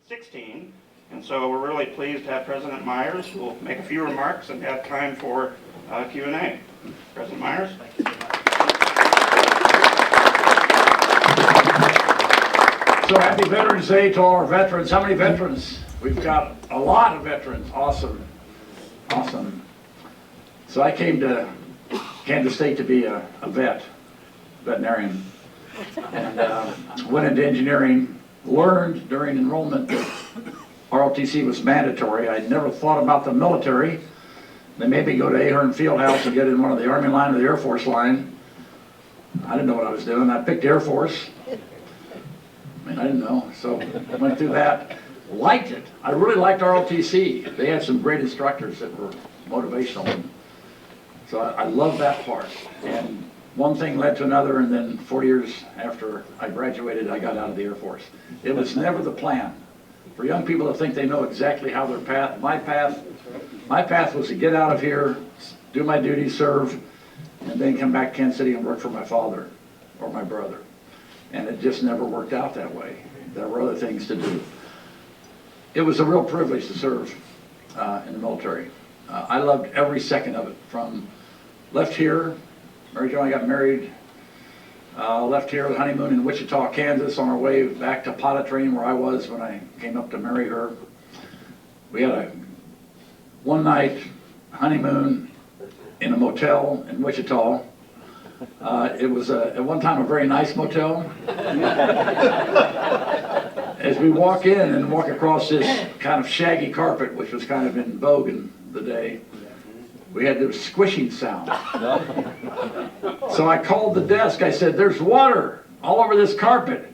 16. And so we're really pleased to have President Myers, who will make a few remarks and have time for Q&A. President Myers. Thank you very much. So happy Veterans Day to all our veterans. How many veterans? We've got a lot of veterans. Awesome. Awesome. So I came to Kansas State to be a veterinarian, and went into engineering, learned during enrollment that ROTC was mandatory. I never thought about the military. They made me go to Ahern Fieldhouse and get in one of the Army line or the Air Force line. I didn't know what I was doing. I picked Air Force. I mean, I didn't know, so I went through that. Liked it. I really liked ROTC. They had some great instructors that were motivational. So I love that part. And one thing led to another, and then 4 years after I graduated, I got out of the Air Force. It was never the plan. For young people to think they know exactly how their path, my path was to get out of here, do my duty, serve, and then come back to Kansas City and work for my father or my brother. And it just never worked out that way. There were other things to do. It was a real privilege to serve in the military. I loved every second of it. From left here, Mary Jo and I got married, left here with honeymoon in Wichita, Kansas, on our way back to Potted Train where I was when I came up to marry her. We had a one-night honeymoon in a motel in Wichita. It was at one time a very nice motel. As we walk in and walk across this kind of shaggy carpet, which was kind of in vogue in the day, we had this squishing sound. So I called the desk. I said, "There's water all over this carpet."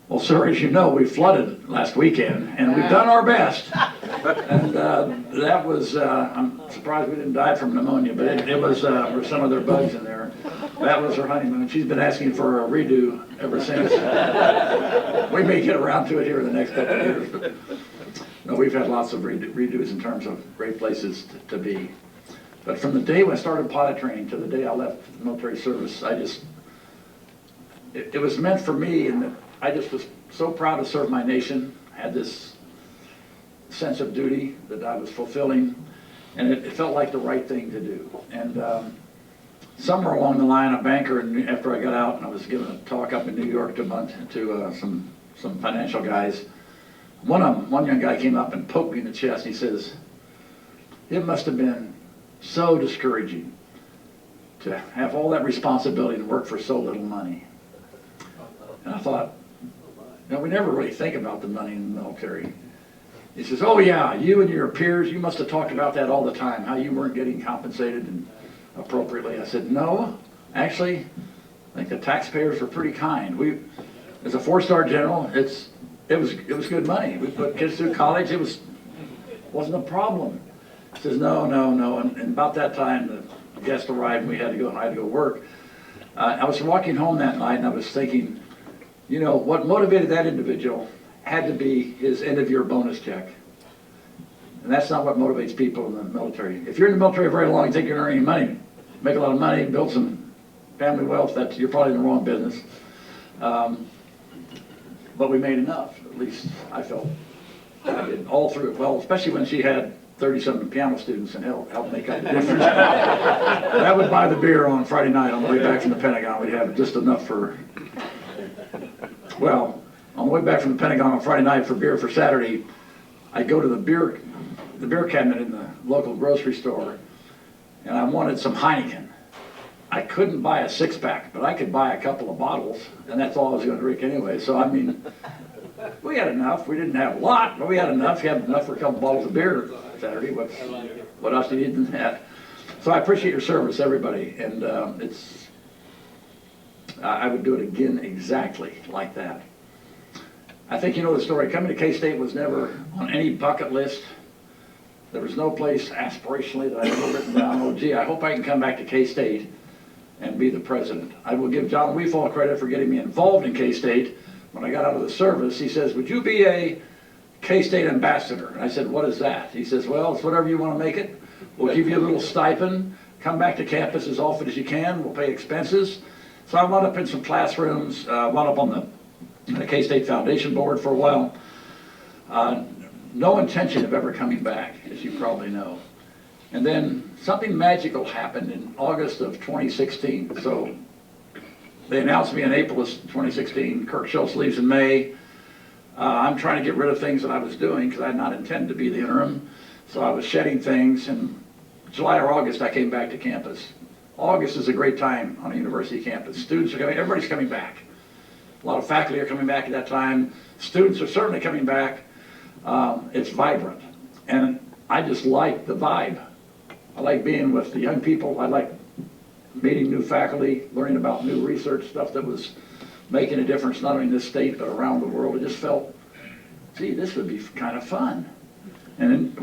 "Well, sir, as you know, we flooded last weekend, and we've done our best." And that was, I'm surprised we didn't die from pneumonia, but it was for some of their bugs in there. That was her honeymoon. She's been asking for a redo ever since. We may get around to it here in the next couple of years. But no, we've had lots of redos in terms of great places to be. But from the day when I started Potted Train to the day I left the military service, it was meant for me, and that I just was so proud to serve my nation. I had this sense of duty that I was fulfilling, and it felt like the right thing to do. And somewhere along the line, a banker, and after I got out and I was giving a talk up in New York to some financial guys, one young guy came up and poked me in the chest. He says, "It must have been so discouraging to have all that responsibility and work for so little money." And I thought, we never really think about the money in the military. He says, "Oh yeah, you and your peers, you must have talked about that all the time, how you weren't getting compensated and appropriately." I said, "No, actually, I think the taxpayers were pretty kind. As a 4-star general, it was good money. We put kids through college. Wasn't a problem." He says, no. And about that time, the guest arrived and we had to go, and I had to go work. I was walking home that night and I was thinking, what motivated that individual had to be his end-of-year bonus check. And that's not what motivates people in the military. If you're in the military very long, you think you're earning money, make a lot of money, build some family wealth, you're probably in the wrong business. But we made enough, at least I felt. I did all through it well, especially when she had 30-something piano students and helped make up the difference. That would buy the beer on Friday night on the way back from the Pentagon. We'd have just enough for, on the way back from the Pentagon on Friday night for beer for Saturday, I'd go to the beer cabinet in the local grocery store, and I wanted some Heineken. I couldn't buy a 6-pack, but I could buy a couple of bottles, and that's all I was going to drink anyway. So, I mean, we had enough. We didn't have a lot, but we had enough. You had enough for a couple bottles of beer Saturday. What else do you need than that? So I appreciate your service, everybody, and I would do it again exactly like that. I think you know the story. Coming to K-State was never on any bucket list. There was no place aspirationally that I ever written down, "Oh, gee, I hope I can come back to K-State and be the president." I will give John Weefall credit for getting me involved in K-State. When I got out of the service, he says, "Would you be a K-State ambassador?" And I said, "What is that?" He says, "Well, it's whatever you want to make it. We'll give you a little stipend. Come back to campus as often as you can. We'll pay expenses." So I wound up in some classrooms, wound up on the K-State Foundation Board for a while. No intention of ever coming back, as you probably know. And then something magical happened in August of 2016. So they announced me in April of 2016. Kirk Schultz leaves in May. I'm trying to get rid of things that I was doing because I had not intended to be the interim. So I was shedding things, and July or August I came back to campus. August is a great time on a university campus. Students are coming, everybody's coming back. A lot of faculty are coming back at that time. Students are certainly coming back. It's vibrant, and I just like the vibe. I like being with the young people. I like meeting new faculty, learning about new research, stuff that was making a difference not only in this state but around the world. It just felt, gee, this would be kind of fun. And it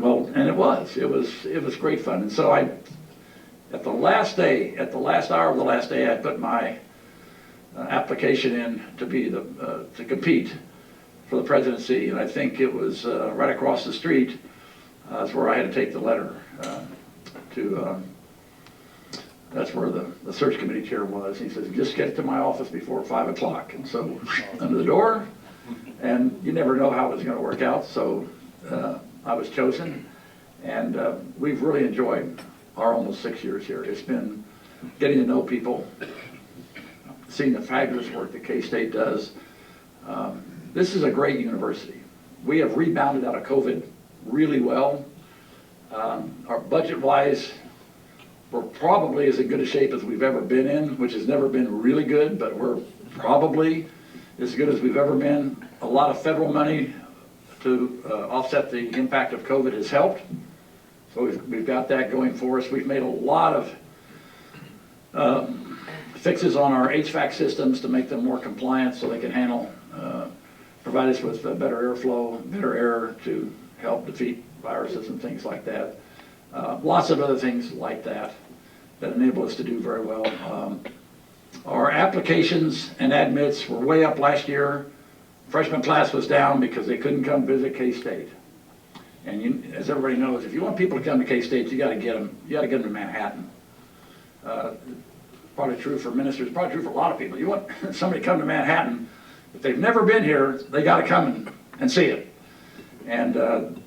was great fun. And so at the last hour of the last day, I put my application in to compete for the presidency, and I think it was right across the street. That's where I had to take the letter that's where the search committee chair was. He says, just get to my office before 5 o'clock. And so under the door, and you never know how it was going to work out. So I was chosen, and we've really enjoyed our almost 6 years here. It's been getting to know people, seeing the fabulous work that K-State does. This is a great university. We have rebounded out of COVID really well. Our budget-wise, we're probably as in good a shape as we've ever been in, which has never been really good, but we're probably as good as we've ever been. A lot of federal money to offset the impact of COVID has helped. So we've got that going for us. We've made a lot of fixes on our HVAC systems to make them more compliant so they can handle, provide us with better airflow, better air to help defeat viruses and things like that. Lots of other things like that enable us to do very well. Our applications and admits were way up last year. Freshman class was down because they couldn't come visit K-State. And as everybody knows, if you want people to come to K-State, you got to get them. You got to get them to Manhattan. Probably true for ministers. Probably true for a lot of people. You want somebody to come to Manhattan, if they've never been here, they got to come and see it. And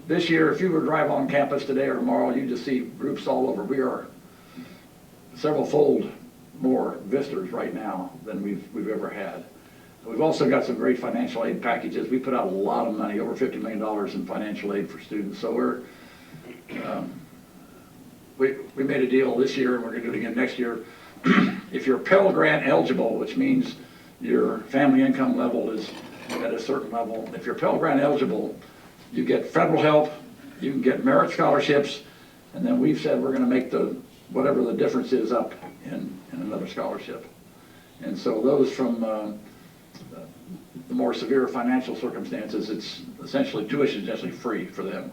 this year, if you were to drive on campus today or tomorrow, you just see groups all over. We are several-fold more visitors right now than we've ever had. We've also got some great financial aid packages. We put out a lot of money, over $50 million in financial aid for students. So we made a deal this year, and we're going to do it again next year. If you're Pell Grant eligible, which means your family income level is at a certain level, if you're Pell Grant eligible, you get federal help, you can get merit scholarships, and then we've said we're going to make whatever the difference is up in another scholarship. And so those from the more severe financial circumstances, it's essentially tuition is essentially free for them.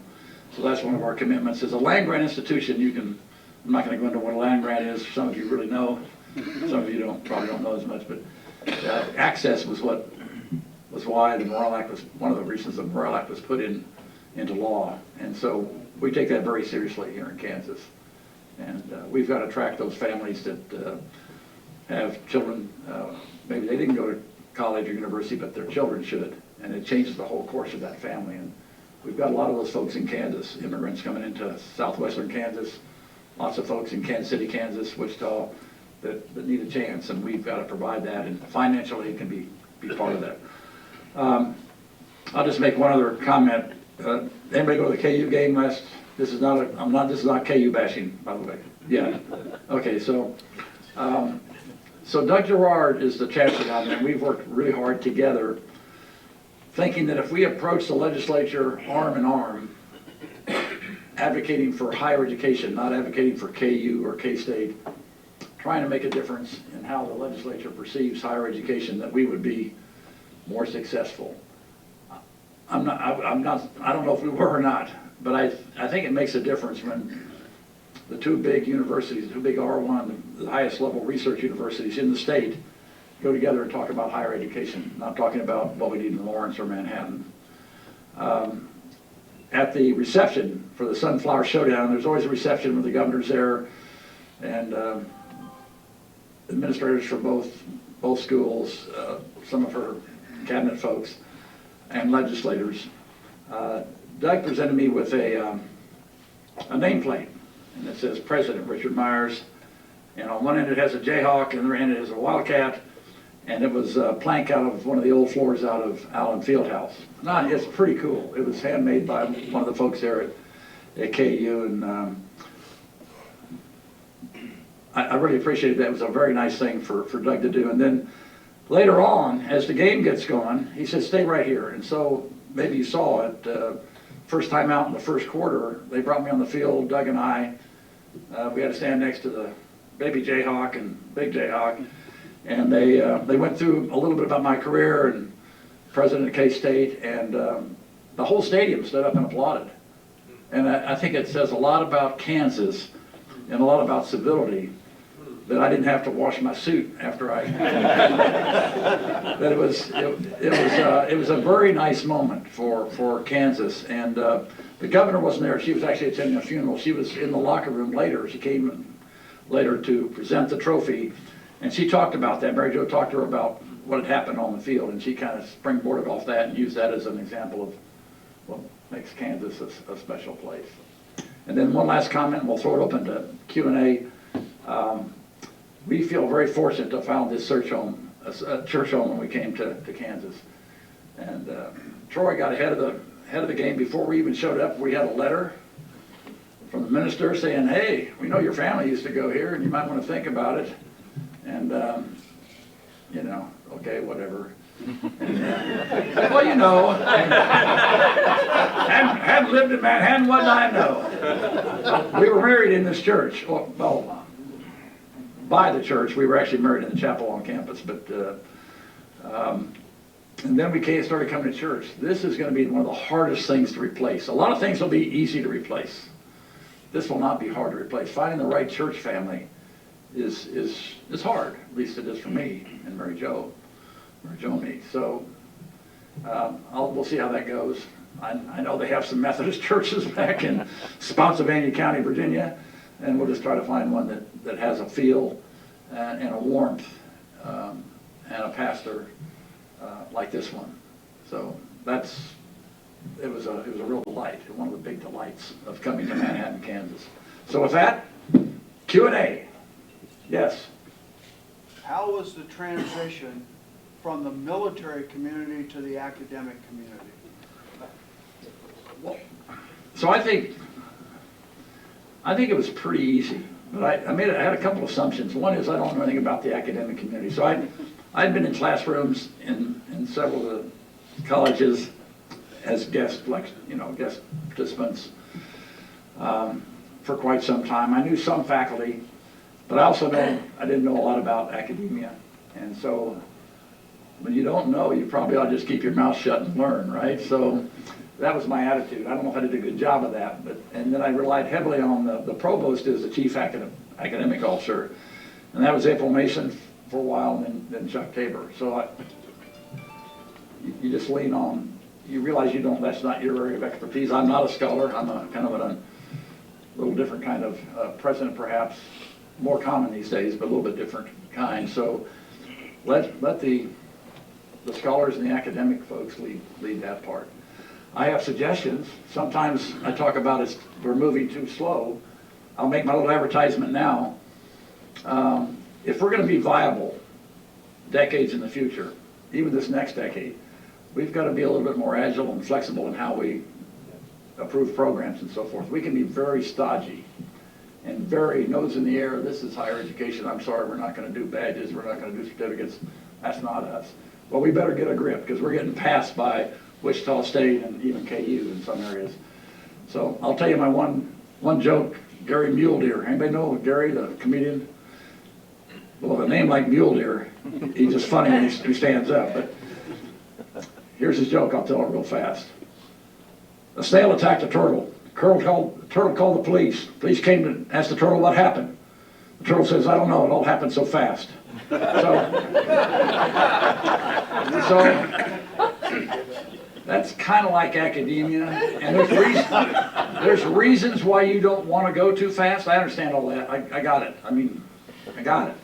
So that's one of our commitments. As a land grant institution, I'm not going to go into what a land grant is. Some of you really know. Some of you probably don't know as much, but access was why the Morrill Act was one of the reasons the Morrill Act was put into law. And so we take that very seriously here in Kansas. And we've got to attract those families that have children. Maybe they didn't go to college or university, but their children should. And it changes the whole course of that family. And we've got a lot of those folks in Kansas, immigrants coming into southwestern Kansas, lots of folks in Kansas City, Kansas, Wichita, that need a chance. And we've got to provide that. And financial aid can be part of that. I'll just make one other comment. Anybody go to the KU game last? This is not KU bashing, by the way. Yeah. Okay. So Doug Gerard is the chancellor down there, and we've worked really hard together, thinking that if we approach the legislature arm in arm, advocating for higher education, not advocating for KU or K-State, trying to make a difference in how the legislature perceives higher education, that we would be more successful. I don't know if we were or not, but I think it makes a difference when the two big universities, the two big R1, the highest level research universities in the state, go together and talk about higher education, not talking about what we need in Lawrence or Manhattan. At the reception for the Sunflower Showdown, there's always a reception with the governors there and administrators from both schools, some of her cabinet folks, and legislators. Doug presented me with a nameplate, and it says President Richard Myers, and on one end it has a Jayhawk, and on the other end it has a Wildcat, and it was a plank out of one of the old floors out of Allen Fieldhouse. Now, it's pretty cool. It was handmade by one of the folks there at KU, and I really appreciated that. It was a very nice thing for Doug to do. And then later on, as the game gets going, he said, stay right here. And so maybe you saw it, first time out in the first quarter, they brought me on the field, Doug and I. We had to stand next to the baby Jayhawk and big Jayhawk. And they went through a little bit about my career and president of K-State, and the whole stadium stood up and applauded. And I think it says a lot about Kansas and a lot about civility that I didn't have to wash my suit after I. That it was a very nice moment for Kansas, and the governor wasn't there. She was actually attending a funeral. She was in the locker room later. She came later to present the trophy, and she talked about that. Mary Jo talked to her about what had happened on the field, and she kind of springboarded off that and used that as an example of what makes Kansas a special place. And then one last comment, and we'll throw it open to Q&A. We feel very fortunate to have found this church home when we came to Kansas. And Troy got ahead of the game before we even showed up. We had a letter from the minister saying, hey, we know your family used to go here and you might want to think about it. And, you know, okay, whatever. And, well, you know, hadn't lived in Manhattan, what did I know? We were married in this church. Well, by the church. We were actually married in the chapel on campus, but and then we started coming to church. This is going to be one of the hardest things to replace. A lot of things will be easy to replace. This will not be hard to replace. Finding the right church family is hard, at least it is for me and Mary Jo and me. So we'll see how that goes. I know they have some Methodist churches back in Spotsylvania County, Virginia, and we'll just try to find one that has a feel and a warmth and a pastor like this one. So it was a real delight, one of the big delights of coming to Manhattan, Kansas. So with that, Q&A. Yes. How was the transition from the military community to the academic community? So I think it was pretty easy, but I had a couple assumptions. One is I don't know anything about the academic community. So I'd been in classrooms in several of the colleges as guest participants for quite some time. I knew some faculty, but I also I didn't know a lot about academia. And so when you don't know, you probably ought to just keep your mouth shut and learn, right? So that was my attitude. I don't know if I did a good job of that, and then I relied heavily on the provost as the chief academic officer, and that was April Mason for a while, and then Chuck Tabor. So you just lean on, you realize that's not your area of expertise. I'm not a scholar. I'm a kind of a little different kind of president, perhaps more common these days, but a little bit different kind. So let the scholars and the academic folks lead that part. I have suggestions. Sometimes I talk about we're moving too slow. I'll make my little advertisement now. If we're going to be viable decades in the future, even this next decade, we've got to be a little bit more agile and flexible in how we approve programs and so forth. We can be very stodgy and very nose in the air. This is higher education. I'm sorry, we're not going to do badges. We're not going to do certificates. That's not us. Well, we better get a grip because we're getting passed by Wichita State and even KU in some areas. So I'll tell you my one joke, Gary Mule Deer. Anybody know Gary, the comedian? Well, with a name like Mule Deer, he's just funny when he stands up. But here's his joke, I'll tell it real fast. A snail attacked a turtle. The turtle called the police. Police came to ask the turtle what happened. The turtle says, I don't know, it all happened so fast. So that's kind of like academia, and there's reasons why you don't want to go too fast. I understand all that. I got it. I got it.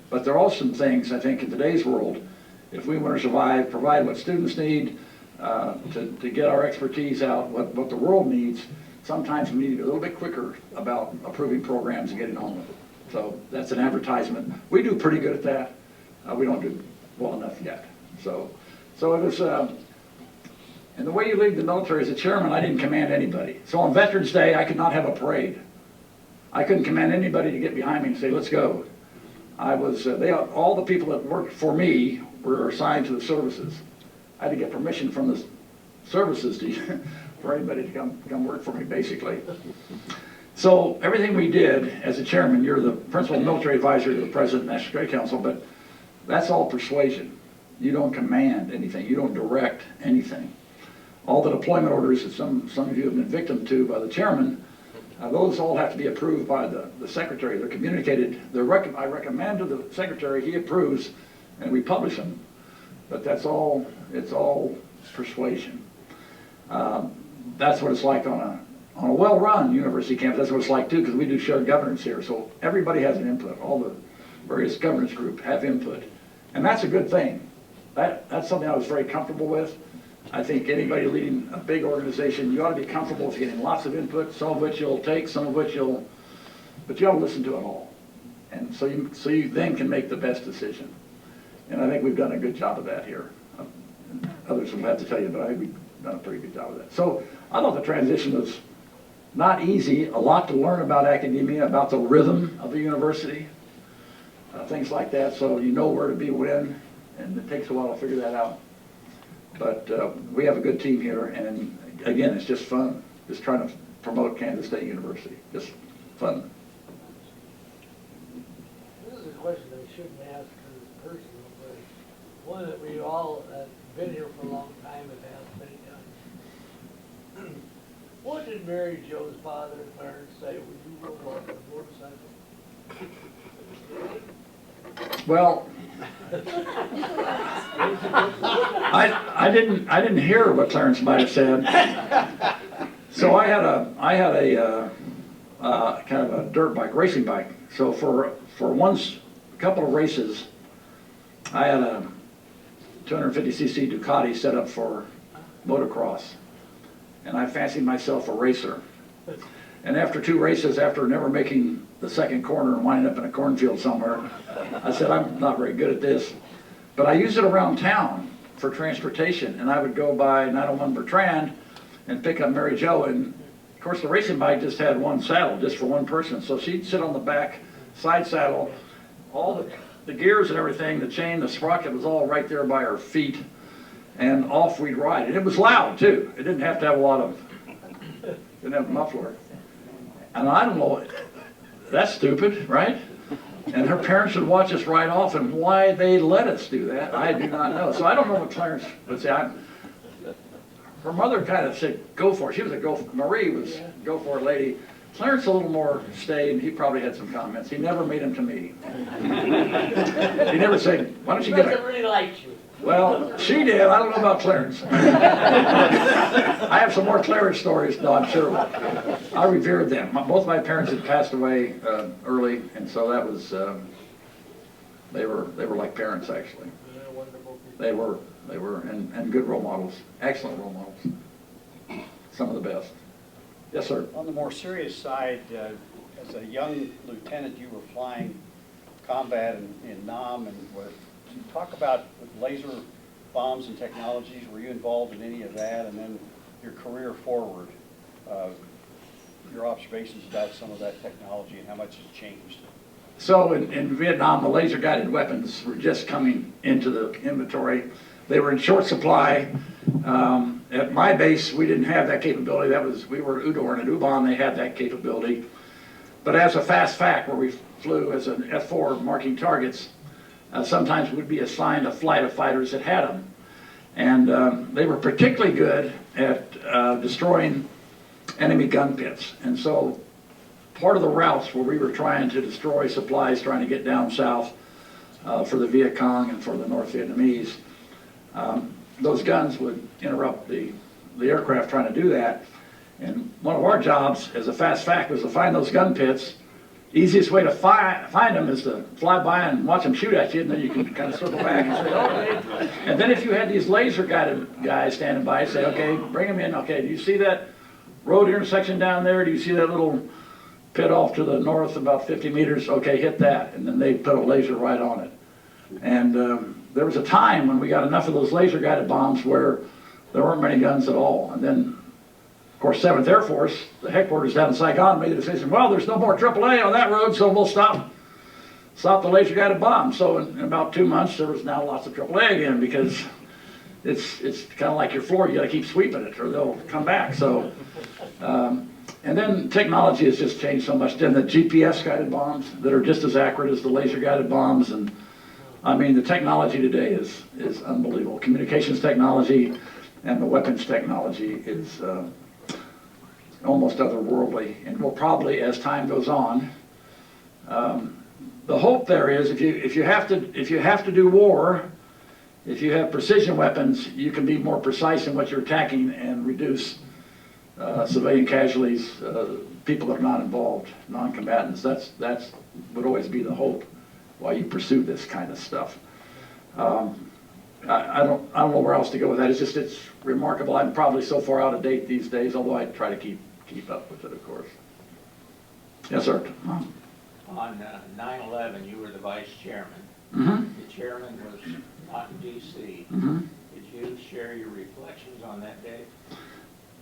But there are also some things, I think, in today's world, if we want to survive, provide what students need, to get our expertise out, what the world needs. Sometimes we need to be a little bit quicker about approving programs and getting on with it. So that's an advertisement. We do pretty good at that. We don't do well enough yet. So it was, and the way you lead the military as a chairman, I didn't command anybody. So on Veterans Day, I could not have a parade. I couldn't command anybody to get behind me and say, let's go. I was, all the people that worked for me were assigned to the services. I had to get permission from the services to, for anybody to come work for me, basically. So everything we did as a chairman, you're the principal military advisor to the President of the National Security Council, but that's all persuasion. You don't command anything. You don't direct anything. All the deployment orders that some of you have been victim to by the chairman, those all have to be approved by the secretary. They're communicated. I recommend to the secretary, he approves, and we publish them. But that's all, it's all persuasion. That's what it's like on a well-run university campus. That's what it's like too, because we do shared governance here. So everybody has an input. All the various governance groups have input. And that's a good thing. That's something I was very comfortable with. I think anybody leading a big organization, you ought to be comfortable with getting lots of input, some of which you'll take, some of which but you ought to listen to it all. And so you then can make the best decision. And I think we've done a good job of that here. Others will have to tell you, but I think we've done a pretty good job of that. So I thought the transition was not easy, a lot to learn about academia, about the rhythm of the university, things like that, so you know where to be when, and it takes a while to figure that out. But we have a good team here, and again, it's just fun, just trying to promote Kansas State University, just fun. This is a question I shouldn't ask because it's personal, but one that we all have been here for a long time have asked many times. What did Mary Jo's father, Clarence, say when you rode off the motorcycle? Well, I didn't hear what Clarence might have said. So I had a kind of a dirt bike, racing bike. So for a couple of races, I had a 250cc Ducati set up for motocross, and I fancied myself a racer. And after 2 races, after never making the second corner and winding up in a cornfield somewhere, I said, I'm not very good at this. But I used it around town for transportation, and I would go by 901 Bertrand and pick up Mary Jo, and of course the racing bike just had one saddle, just for one person. So she'd sit on the back side saddle, all the gears and everything, the chain, the sprocket was all right there by her feet, and off we'd ride. And it was loud too. It didn't have to have a lot of, didn't have a muffler. And I don't know, that's stupid, right? And her parents would watch us ride off, and why they let us do that, I do not know. So I don't know what Clarence would say. Her mother kind of said, go for it. She was Marie was go for it lady. Clarence a little more stayed, and he probably had some comments. He never made them to me. He never said, why don't you get a... really liked you. Well, she did. I don't know about Clarence. I have some more Clarence stories, no, I'm sure. I revered them. Both my parents had passed away early, and so that was, they were like parents, actually. They're wonderful people. They were, and good role models, excellent role models, some of the best. Yes, sir. On the more serious side, as a young lieutenant, you were flying combat in Nam, and can you talk about laser bombs and technologies? Were you involved in any of that? And then your career forward, your observations about some of that technology and how much has changed? So in Vietnam, the laser-guided weapons were just coming into the inventory. They were in short supply. At my base, we didn't have that capability. We were at Udor, and at Ubon, they had that capability. But as a fast fact, where we flew as an F-4 marking targets, sometimes we'd be assigned a flight of fighters that had them. And they were particularly good at destroying enemy gun pits. And so part of the routes where we were trying to destroy supplies, trying to get down south for the Viet Cong and for the North Vietnamese, those guns would interrupt the aircraft trying to do that. And one of our jobs as a fast fact was to find those gun pits. Easiest way to find them is to fly by and watch them shoot at you, and then you can kind of circle back and say, okay, And then if you had these laser guided guys standing by, say, okay, bring them in. Okay, do you see that road intersection down there? Do you see that little pit off to the north about 50 meters? Okay, hit that. And then they put a laser right on it. And there was a time when we got enough of those laser guided bombs where there weren't many guns at all. And then, of course, 7th Air Force, the headquarters down in Saigon, made the decision, well, there's no more AAA on that road, so we'll stop the laser guided bomb. So in about 2 months, there was now lots of AAA again, because it's kind of like your floor, you got to keep sweeping it or they'll come back. So, and then technology has just changed so much. Then the GPS guided bombs that are just as accurate as the laser guided bombs. And I mean, the technology today is unbelievable. Communications technology and the weapons technology is almost otherworldly, and will probably, as time goes on, the hope there is if you have to do war, if you have precision weapons, you can be more precise in what you're attacking and reduce civilian casualties, people that are not involved, non-combatants. That's would always be the hope why you pursue this kind of stuff. I don't know where else to go with that. It's remarkable. I'm probably so far out of date these days, although I try to keep up with it, of course. Yes, sir. On 9/11, you were the vice chairman. Mm-hmm. The chairman was not in D.C. Mm-hmm. Did you share your reflections on that day?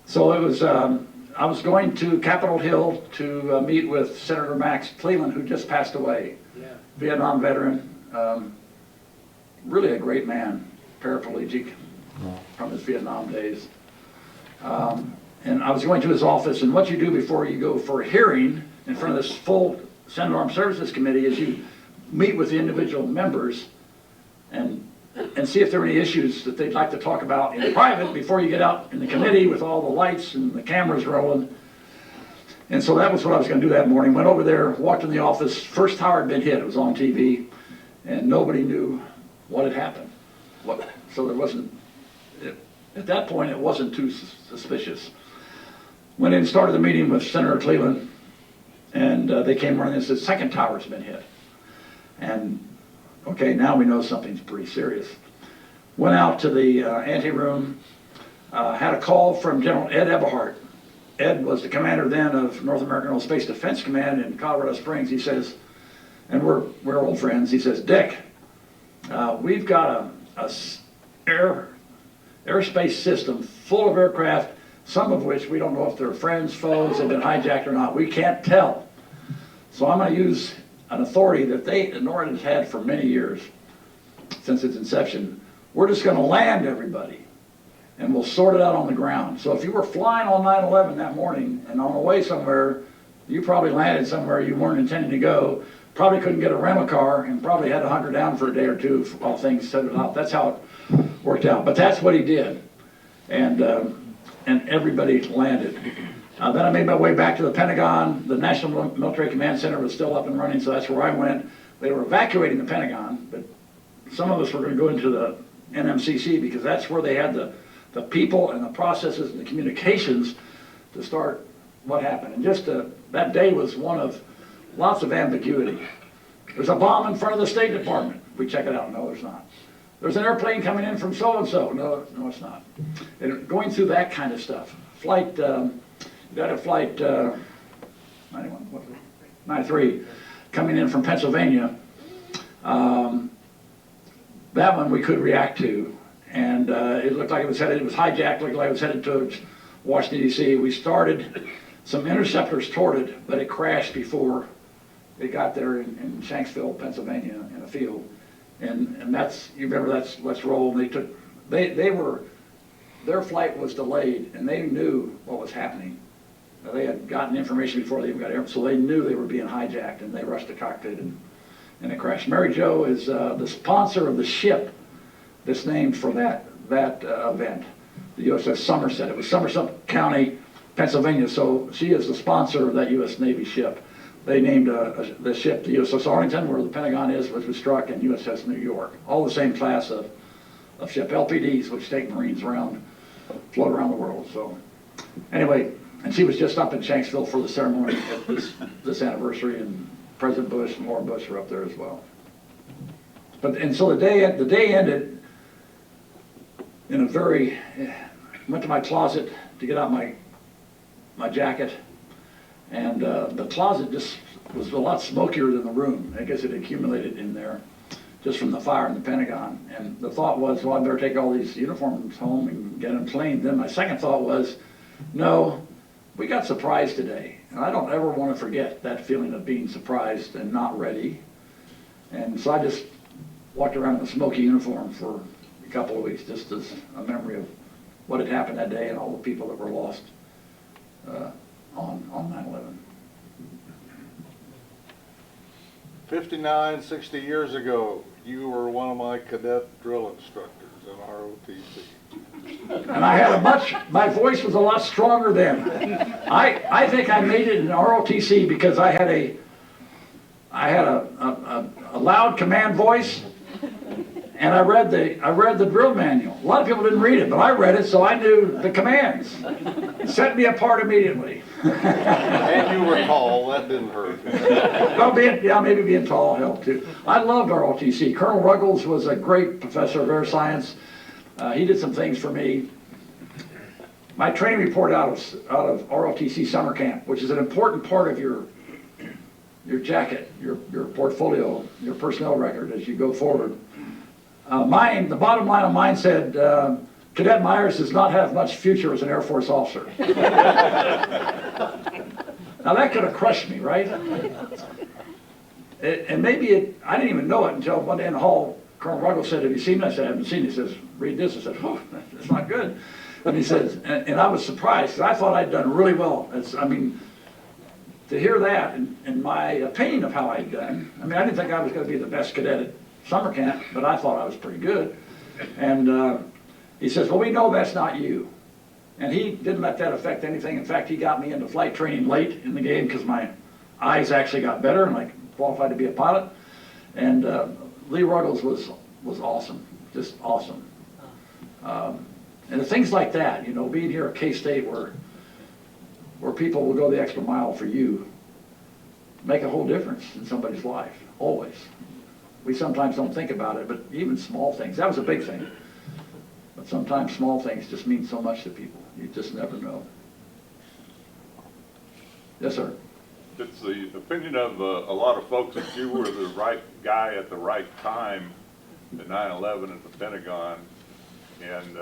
So it was, I was going to Capitol Hill to meet with Senator Max Cleland, who just passed away. Yeah. Vietnam veteran, really a great man, paraplegic from his Vietnam days. And I was going to his office, and what you do before you go for a hearing in front of this full Senate Armed Services Committee is you meet with the individual members and see if there are any issues that they'd like to talk about in private before you get out in the committee with all the lights and the cameras rolling. And so that was what I was going to do that morning. Went over there, walked in the office. First tower had been hit. It was on TV, and nobody knew what had happened. So there wasn't, at that point, it wasn't too suspicious. Went in and started the meeting with Senator Cleland, and they came running and said, second tower's been hit. And okay, now we know something's pretty serious. Went out to the anteroom, had a call from General Ed Eberhart. Ed was the commander then of North American Air Space Defense Command in Colorado Springs. He says, and we're old friends, he says, Dick, we've got a airspace system full of aircraft, some of which we don't know if they're friends, foes, have been hijacked or not. We can't tell. So I'm going to use an authority that NORAD has had for many years, since its inception. We're just going to land everybody, and we'll sort it out on the ground. So if you were flying on 9/11 that morning and on the way somewhere, you probably landed somewhere you weren't intending to go, probably couldn't get a rental car, and probably had to hunker down for a day or two while things settled out. That's how it worked out. But that's what he did, and everybody landed. Then I made my way back to the Pentagon. The National Military Command Center was still up and running, so that's where I went. They were evacuating the Pentagon, but some of us were going to go into the NMCC because that's where they had the people and the processes and the communications to start what happened. And just that day was one of lots of ambiguity. There's a bomb in front of the State Department. We check it out. No, there's not. There's an airplane coming in from so-and-so. No, it's not. And going through that kind of stuff. Flight 93 coming in from Pennsylvania. That one we could react to, and it looked like it was hijacked, looked like it was headed towards Washington, D.C. We started some interceptors toward it, but it crashed before it got there in Shanksville, Pennsylvania, in a field. And that's, you remember, that's Let's Roll. And their flight was delayed, and they knew what was happening. They had gotten information before they even got here, so they knew they were being hijacked, and they rushed the cockpit, and it crashed. Mary Jo is the sponsor of the ship that's named for that event, the USS Somerset. It was Somerset County, Pennsylvania, so she is the sponsor of that U.S. Navy ship. They named the ship the USS Arlington, where the Pentagon is, which was struck, and USS New York. All the same class of ship, LPDs, which take Marines around, float around the world. So anyway, and she was just up in Shanksville for the ceremony at this anniversary, and President Bush and Laura Bush were up there as well. And so the day ended. in a very, went to my closet to get out my jacket, and the closet just was a lot smokier than the room. I guess it accumulated in there just from the fire in the Pentagon. And the thought was, well, I better take all these uniforms home and get them cleaned. Then my second thought was, no, we got surprised today. And I don't ever want to forget that feeling of being surprised and not ready. And so I just walked around in a smoky uniform for a couple of weeks, just as a memory of what had happened that day and all the people that were lost on 9/11. 59, 60 years ago, you were one of my cadet drill instructors in ROTC. And I had my voice was a lot stronger then. I think I made it in ROTC because I had a loud command voice, and I read the drill manual. A lot of people didn't read it, but I read it, so I knew the commands. It set me apart immediately. And you were tall, that didn't hurt. Well, maybe being tall helped too. I loved ROTC. Colonel Ruggles was a great professor of air science. He did some things for me. My training report out of ROTC summer camp, which is an important part of your jacket, your portfolio, your personnel record as you go forward. The bottom line of mine said, Cadet Myers does not have much future as an Air Force officer. Now that could have crushed me, right? And maybe I didn't even know it until one day in the hall, Colonel Ruggles said, have you seen it? I said, I haven't seen it. He says, read this. I said, oh, that's not good. And he says, and I was surprised, because I thought I'd done really well. To hear that and my opinion of how I'd done, I didn't think I was going to be the best cadet at summer camp, but I thought I was pretty good. And he says, well, we know that's not you. And he didn't let that affect anything. In fact, he got me into flight training late in the game because my eyes actually got better and I qualified to be a pilot. And Lee Ruggles was awesome, just awesome. And things like that, being here at K-State where people will go the extra mile for you, make a whole difference in somebody's life, always. We sometimes don't think about it, but even small things, that was a big thing. But sometimes small things just mean so much to people. You just never know. Yes, sir. It's the opinion of a lot of folks that you were the right guy at the right time at 9/11 at the Pentagon. And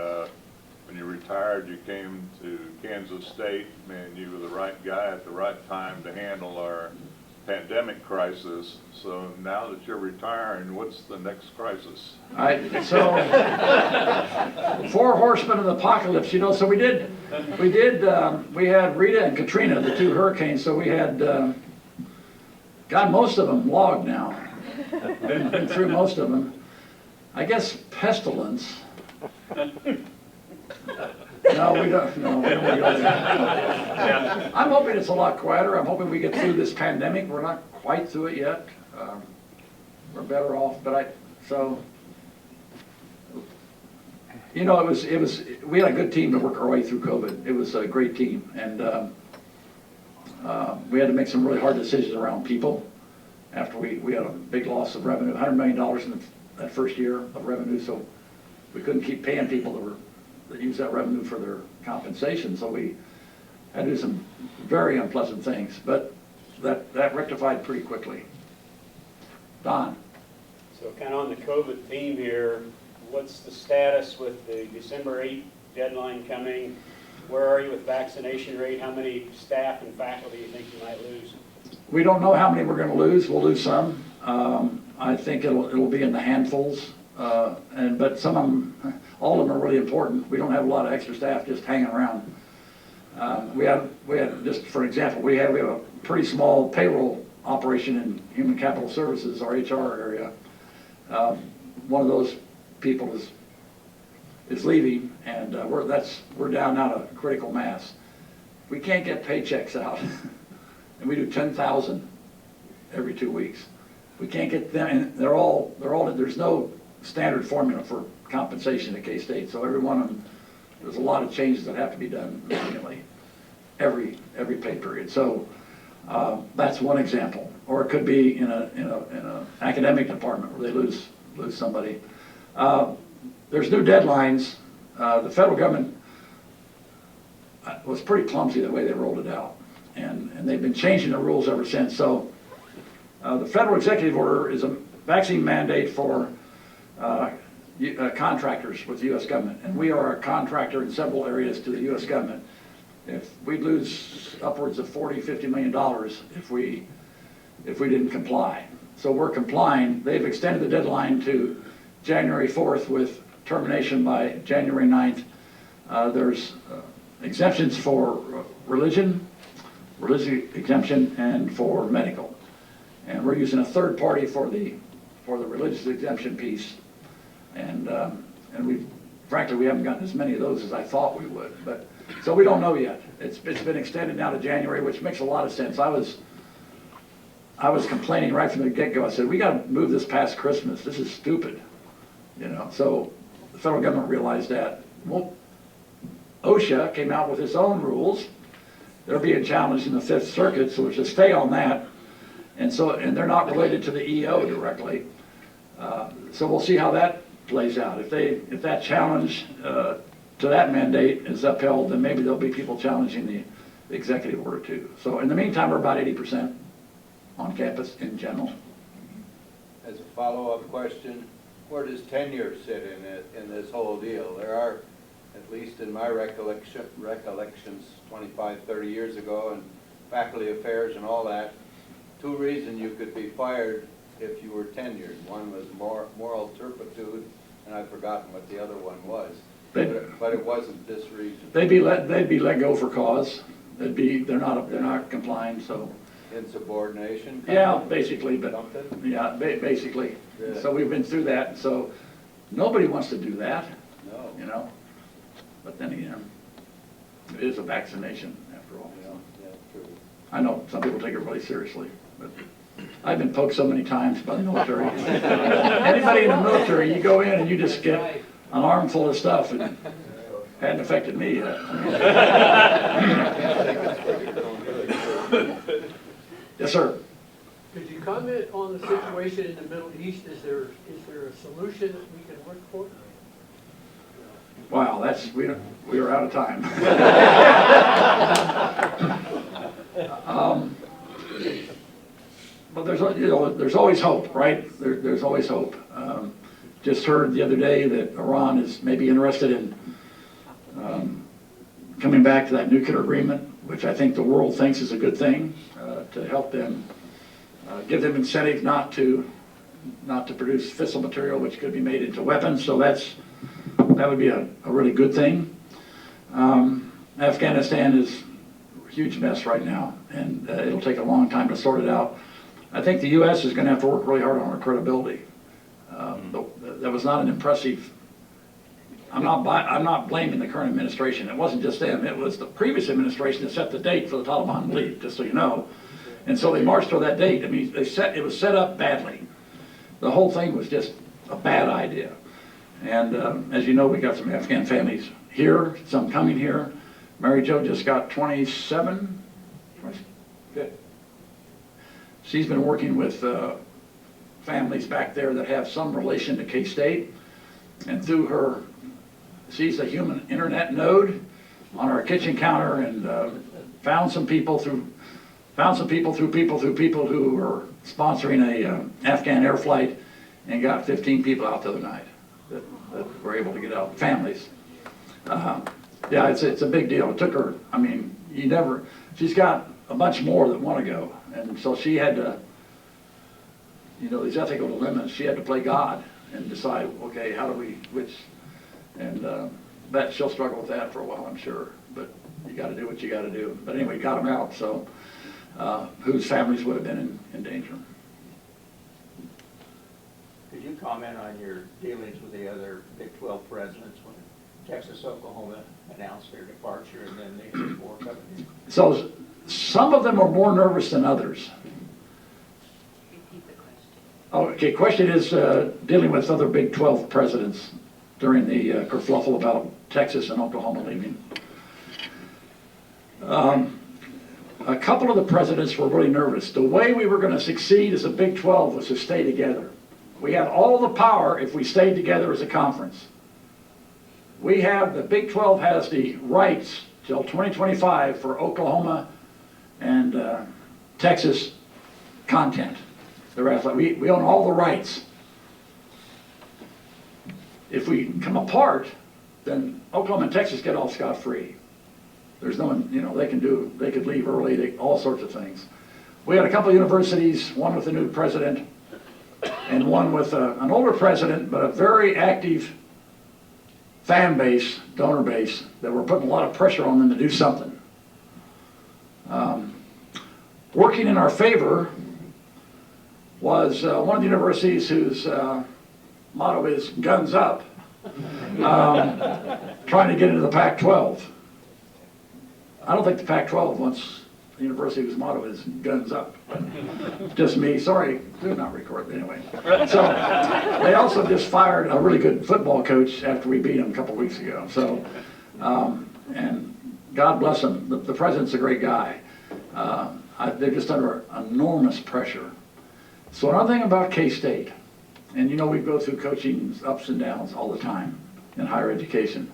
when you retired, you came to Kansas State, and you were the right guy at the right time to handle our pandemic crisis. So now that you're retiring, what's the next crisis? Four horsemen of the apocalypse, so we had Rita and Katrina, the two hurricanes, so we had, got most of them logged now. Been through most of them. I guess pestilence. No, we don't want to go there. I'm hoping it's a lot quieter. I'm hoping we get through this pandemic. We're not quite through it yet. We're better off, we had a good team to work our way through COVID. It was a great team, and we had to make some really hard decisions around people after we had a big loss of revenue, $100 million in that first year of revenue, so we couldn't keep paying people that use that revenue for their compensation, so we had to do some very unpleasant things, but that rectified pretty quickly. Don? So kind of on the COVID theme here, what's the status with the December 8th deadline coming? Where are you with vaccination rate? How many staff and faculty do you think you might lose? We don't know how many we're going to lose. We'll lose some. I think it'll be in the handfuls, but some of them, all of them are really important. We don't have a lot of extra staff just hanging around. We had just for example, we have a pretty small payroll operation in Human Capital Services, our HR area. One of those people is leaving, and we're down now to critical mass. We can't get paychecks out, and we do 10,000 every 2 weeks. We can't get them, and they're all. There's no standard formula for compensation at K-State, so every one of them, there's a lot of changes that have to be done immediately, every pay period. So that's one example, or it could be in a academic department where they lose somebody. There's new deadlines the federal government was pretty clumsy the way they rolled it out. And they've been changing the rules ever since. So the federal executive order is a vaccine mandate for contractors with the U.S. government. And we are a contractor in several areas to the U.S. government. If we'd lose upwards of $40–50 million if we didn't comply. So we're complying. They've extended the deadline to January 4th with termination by January 9th. There's exemptions for religious exemption, and for medical. And we're using a third party for the religious exemption piece. And frankly, we haven't gotten as many of those as I thought we would. But so we don't know yet. It's been extended now to January, which makes a lot of sense. I was complaining right from the get-go. I said, we got to move this past Christmas. This is stupid, you know. So the federal government realized that. Well, OSHA came out with its own rules. They're being challenged in the Fifth Circuit, so we should stay on that. And they're not related to the EO directly. So we'll see how that plays out. If that challenge to that mandate is upheld, then maybe there'll be people challenging the executive order too. So in the meantime, we're about 80% on campus in general. As a follow-up question, where does tenure sit in this whole deal? There are, at least in my recollections 25, 30 years ago, and faculty affairs and all that, 2 reasons you could be fired if you were tenured. One was moral turpitude, and I've forgotten what the other one was. But it wasn't this reason. They'd be let go for cause. They're not complying. So insubordination. Yeah, basically. But something? yeah, basically. Good. So we've been through that. So nobody wants to do that. No. You know. But then again, it is a vaccination after all. Yeah, yeah, true. I know some people take it really seriously, but I've been poked so many times by the military. Anybody in the military, you go in and you just get an armful of stuff, and it hadn't affected me yet. Yes, sir. Could you comment on the situation in the Middle East? Is there a solution that we can work for? Wow, we are out of time. But there's always hope, right? There's always hope. Just heard the other day that Iran is maybe interested in coming back to that nuclear agreement, which I think the world thinks is a good thing, to help them, give them incentive not to produce fissile material, which could be made into weapons. So that would be a really good thing. Afghanistan is a huge mess right now, and it'll take a long time to sort it out. I think the U.S. is going to have to work really hard on our credibility. That was not an impressive. I'm not blaming the current administration. It wasn't just them. It was the previous administration that set the date for the Taliban to leave, just so you know. And so they marched toward that date. I mean, it was set up badly. The whole thing was just a bad idea. And as you know, we got some Afghan families here, some coming here. Mary Jo just got 27. Good. She's been working with families back there that have some relation to K-State. And through her, she's a human internet node on our kitchen counter, and found some people through people who were sponsoring a Afghan air flight, and got 15 people out the other night that were able to get out, families. Yeah, it's a big deal. It took her, I mean, she's got a bunch more that want to go. And so she had to, you know, these ethical dilemmas, she had to play God and decide, okay, how do we, but she'll struggle with that for a while, I'm sure. But you got to do what you got to do. But anyway, got them out, so whose families would have been in danger. Could you comment on your dealings with the other Big 12 presidents when Texas, Oklahoma announced their departure, and then the other 4 coming in? So some of them are more nervous than others. Repeat the question. Oh, okay, question is dealing with other Big 12 presidents during the kerfluffle about Texas and Oklahoma leaving. A couple of the presidents were really nervous. The way we were going to succeed as a Big 12 was to stay together. We had all the power if we stayed together as a conference. We have, the Big 12 has the rights till 2025 for Oklahoma and Texas content. We own all the rights. If we come apart, then Oklahoma and Texas get off scot-free. There's no one, they could leave early, all sorts of things. We had a couple of universities, one with a new president and one with an older president, but a very active fan base, donor base, that were putting a lot of pressure on them to do something. Working in our favor was one of the universities whose motto is guns up, trying to get into the Pac-12. I don't think the Pac-12 wants a university whose motto is guns up. Just me, sorry, do not record anyway. So they also just fired a really good football coach after we beat them a couple weeks ago. So, and God bless him, the president's a great guy. They're just under enormous pressure. So another thing about K-State, and we go through coaching ups and downs all the time in higher education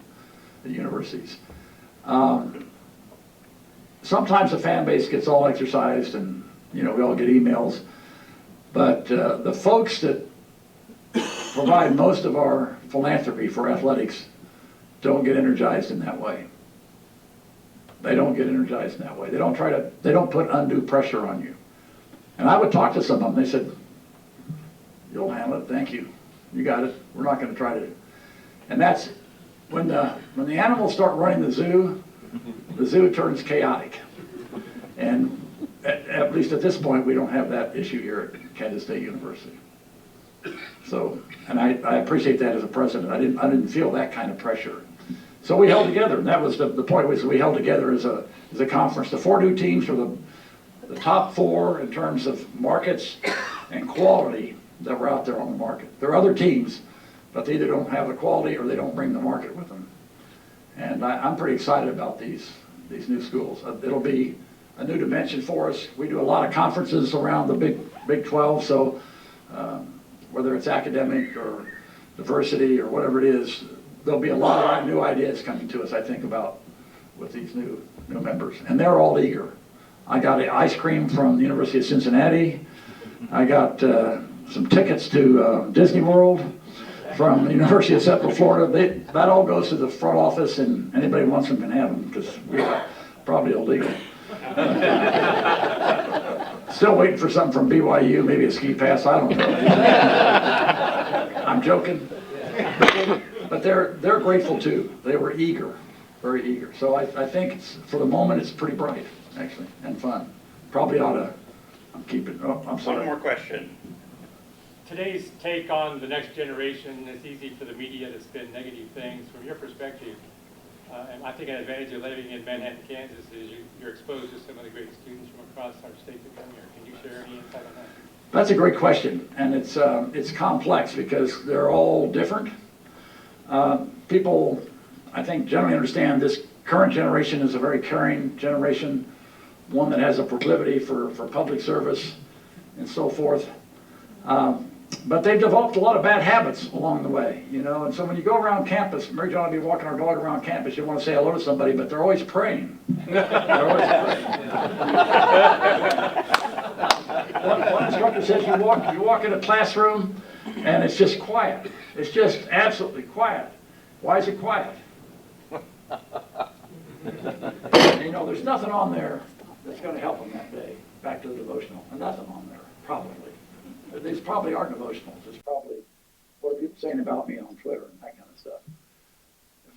at universities. Sometimes the fan base gets all exercised and, we all get emails. But the folks that provide most of our philanthropy for athletics don't get energized in that way. They don't get energized in that way. They don't put undue pressure on you. And I would talk to some of them. They said, you'll handle it, thank you. You got it. We're not going to try to. And that's when the animals start running the zoo turns chaotic. And at least at this point, we don't have that issue here at Kansas State University. So, and I appreciate that as a president. I didn't feel that kind of pressure. So we held together, and that was the point was we held together as a conference. The 4 new teams were the top 4 in terms of markets and quality that were out there on the market. There are other teams, but they either don't have the quality or they don't bring the market with them. And I'm pretty excited about these new schools. It'll be a new dimension for us. We do a lot of conferences around the Big 12, so whether it's academic or diversity or whatever it is, there'll be a lot of new ideas coming to us, I think, about with these new members. And they're all eager. I got ice cream from the University of Cincinnati. I got some tickets to Disney World from the University of Central Florida. That all goes to the front office, and anybody who wants them can have them, because we're probably illegal. Still waiting for something from BYU, maybe a ski pass, I don't know. I'm joking. But they're grateful too. They were eager, very eager. So I think for the moment it's pretty bright, actually, and fun. Probably ought to keep it. Oh, I'm sorry. One more question. Today's take on the next generation, it's easy for the media to spin negative things. From your perspective, and I think an advantage of living in Manhattan, Kansas is you're exposed to some of the great students from across our state that come here. Can you share any insight on that? That's a great question, and it's complex because they're all different. People, I think, generally understand this current generation is a very caring generation, one that has a proclivity for public service and so forth. But they've developed a lot of bad habits along the way, and so when you go around campus, Mary Jo and I be walking our dog around campus, you want to say hello to somebody, but they're always praying. They're always praying. One instructor says you walk in a classroom and it's just quiet. It's just absolutely quiet. Why is it quiet? There's nothing on there that's going to help them that day. Back to the devotional. And nothing on there, probably. These probably aren't devotionals. It's probably what are people saying about me on Twitter and that kind of stuff. If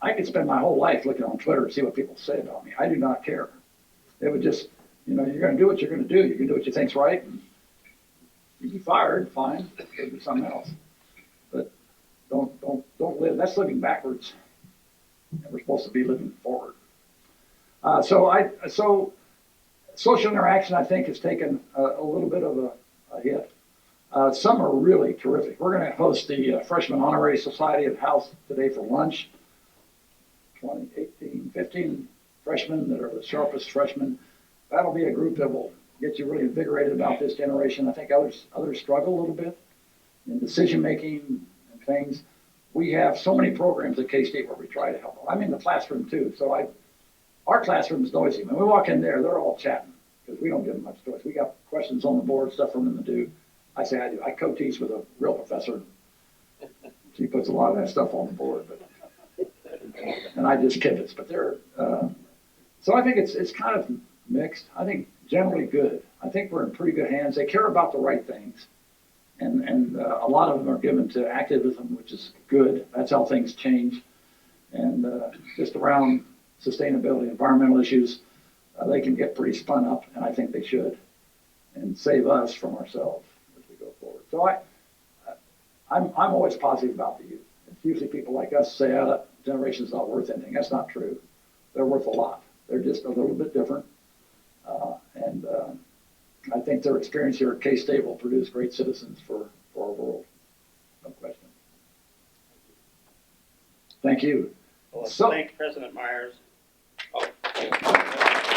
I could spend my whole life looking on Twitter to see what people say about me. I do not care. They would just, you're going to do what you're going to do. You can do what you think's right. And you be fired, fine. Go do something else. But don't live. That's living backwards. And we're supposed to be living forward. So social interaction, I think, has taken a little bit of a hit. Some are really terrific. We're going to host the Freshman Honorary Society of House today for lunch. 15 freshmen that are the sharpest freshmen. That'll be a group that will get you really invigorated about this generation. I think others struggle a little bit in decision making and things. we have so many programs at K-State where we try to help them. I'm in the classroom too, so our classroom's noisy. When we walk in there, they're all chatting, because we don't give them much choice. We got questions on the board, stuff for them to do. I say I do. I co-teach with a real professor. She puts a lot of that stuff on the board, and I just kibitz. But so I think it's kind of mixed. I think generally good. I think we're in pretty good hands. They care about the right things. And a lot of them are given to activism, which is good. That's how things change. And just around sustainability, environmental issues, they can get pretty spun up, and I think they should, and save us from ourselves as we go forward. So I'm always positive about the youth. It's usually people like us say, oh, that generation's not worth anything. That's not true. They're worth a lot. They're just a little bit different. And I think their experience here at K-State will produce great citizens for our world. No question. Thank you. Well, let's So- thank President Myers. Oh.